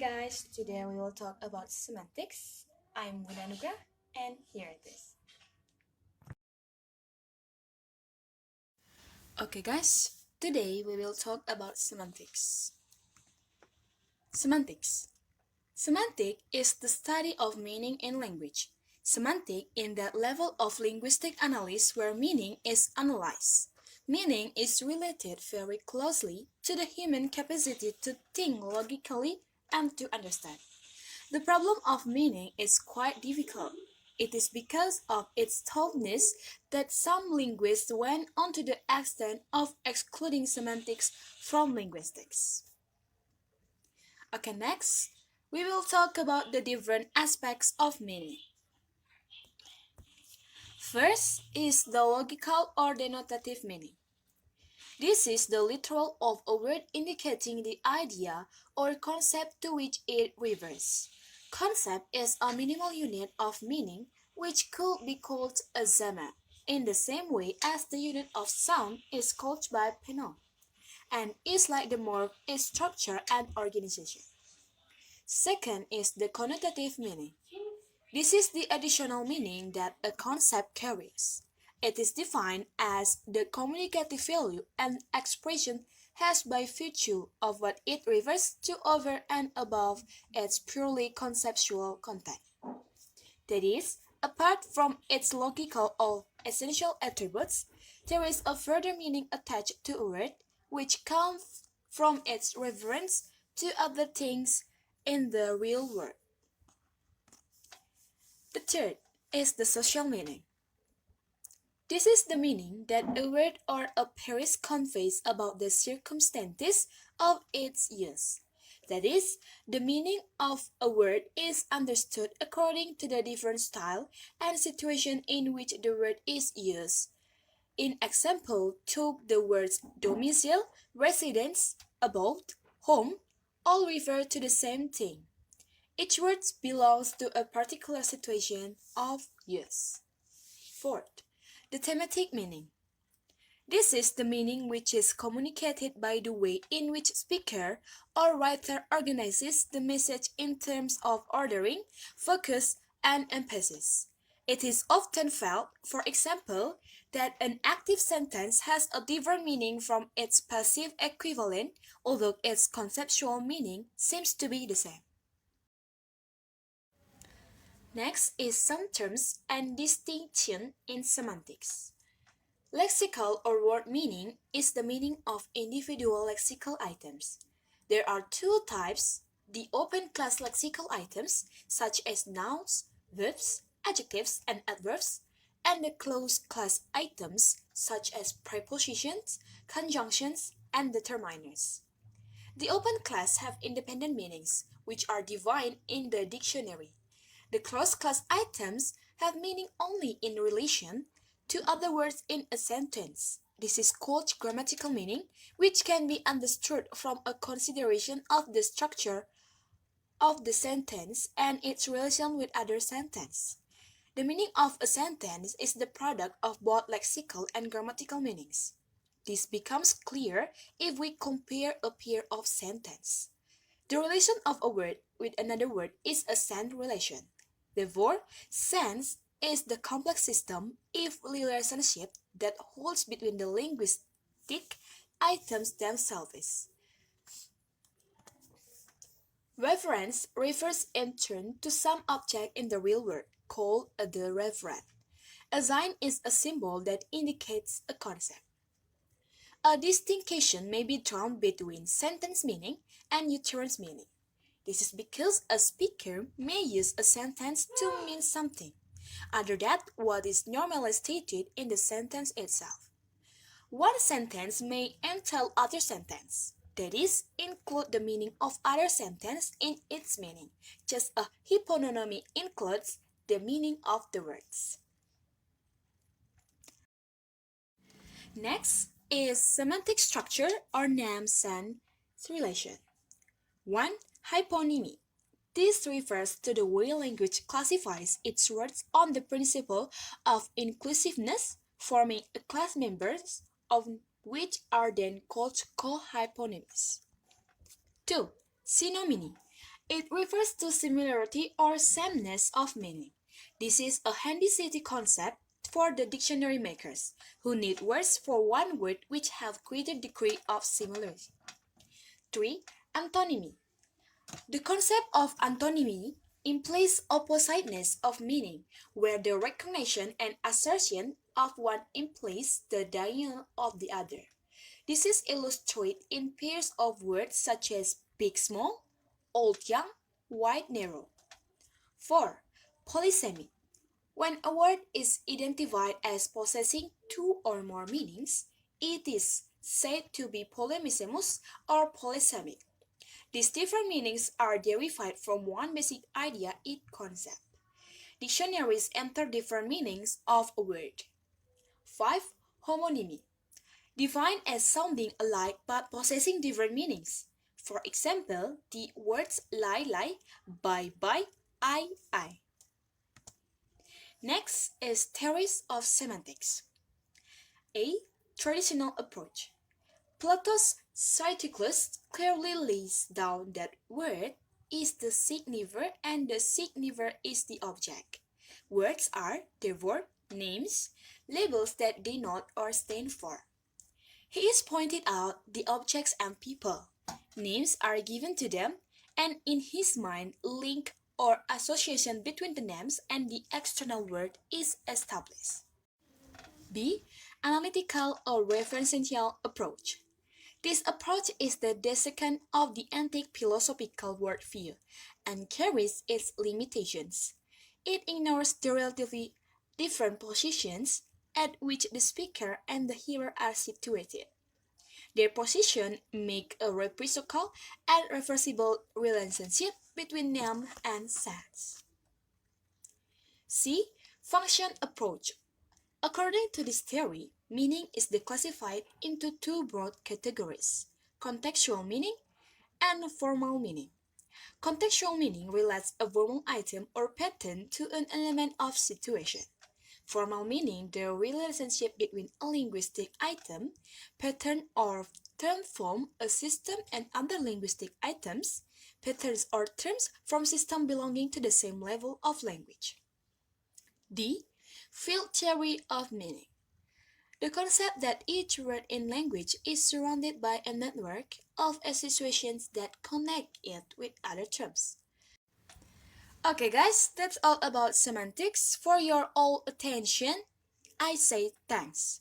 guys, today we will talk about semantics. I'm Budanugra and here it is. Okay guys, today we will talk about semantics. Semantics. Semantic is the study of meaning in language. Semantic in that level of linguistic analysis where meaning is analyzed. Meaning is related very closely to the human capacity to think logically and to understand. The problem of meaning is quite difficult. It is because of its toughness that some linguists went on to the extent of excluding semantics from linguistics. Okay, next, we will talk about the different aspects of meaning. First is the logical or denotative meaning. This is the literal of a word indicating the idea or concept to which it refers. Concept is a minimal unit of meaning which could be called a zema, in the same way as the unit of sound is called by penal, and is like the morph is structure and organization. Second is the connotative meaning. This is the additional meaning that a concept carries. It is defined as the communicative value an expression has by virtue of what it refers to over and above its purely conceptual content. That is, apart from its logical or essential attributes, there is a further meaning attached to a word which comes from its reference to other things in the real world. The third is the social meaning. This is the meaning that a word or a phrase conveys about the circumstances of its use. That is, the meaning of a word is understood according to the different style and situation in which the word is used. In example, took the words domicile, residence, abode, home, all refer to the same thing. Each word belongs to a particular situation of use. Fourth, the thematic meaning. This is the meaning which is communicated by the way in which speaker or writer organizes the message in terms of ordering, focus, and emphasis. It is often felt, for example, that an active sentence has a different meaning from its passive equivalent, although its conceptual meaning seems to be the same. Next is some terms and distinction in semantics. Lexical or word meaning is the meaning of individual lexical items. There are two types, the open class lexical items, such as nouns, verbs, adjectives, and adverbs, and the closed class items, such as prepositions, conjunctions, and determiners. The open class have independent meanings, which are defined in the dictionary. The closed class items have meaning only in relation to other words in a sentence. This is called grammatical meaning, which can be understood from a consideration of the structure of the sentence and its relation with other sentences. The meaning of a sentence is the product of both lexical and grammatical meanings. This becomes clear if we compare a pair of sentences. The relation of a word with another word is a sense relation. Therefore, sense is the complex system of relationship that holds between the linguistic items themselves. Reference refers in turn to some object in the real world, called the referent. A sign is a symbol that indicates a concept. A distinction may be drawn between sentence meaning and utterance meaning. This is because a speaker may use a sentence to mean something other than what is normally stated in the sentence itself. One sentence may entail other sentence, that is, include the meaning of other sentence in its meaning, just as a hyponymy includes the meaning of the words. Next is semantic structure or name-sense relation. 1. Hyponymy. This refers to the way language classifies its words on the principle of inclusiveness, forming a class members of which are then called co-hyponyms. 2. Synonymy. It refers to similarity or sameness of meaning. This is a handy city concept for the dictionary makers, who need words for one word which have greater degree of similarity. 3. Antonymy. The concept of antonymy implies oppositeness of meaning, where the recognition and assertion of one implies the denial of the other. This is illustrated in pairs of words such as big small, old young, wide narrow. 4. Polysemy. When a word is identified as possessing two or more meanings, it is said to be polysemous or polysemic. These different meanings are derived from one basic idea in concept. Dictionaries enter different meanings of a word. 5. Homonymy. Defined as sounding alike but possessing different meanings. For example, the words lie, buy, I. Next is theories of semantics. A. Traditional approach. Plato's Cyclicus clearly lays down that word is the signifier and the signifier is the object. Words are, therefore, names, labels that denote or stand for. He is pointed out the objects and people. Names are given to them, and in his mind, link or association between the names and the external word is established. B. Analytical or referential approach. This approach is the second of the antique philosophical worldview and carries its limitations. It ignores the relatively different positions at which the speaker and the hearer are situated. Their position make a reciprocal and reversible relationship between noun and sense. C. Function approach. According to this theory, meaning is declassified into two broad categories: contextual meaning and formal meaning. Contextual meaning relates a formal item or pattern to an element of situation. Formal meaning the relationship between a linguistic item, pattern, or term from a system and other linguistic items, patterns or terms from systems belonging to the same level of language. D. Field theory of meaning. The concept that each word in language is surrounded by a network of associations that connect it with other terms. Okay, guys, that's all about semantics. For your all attention, I say thanks.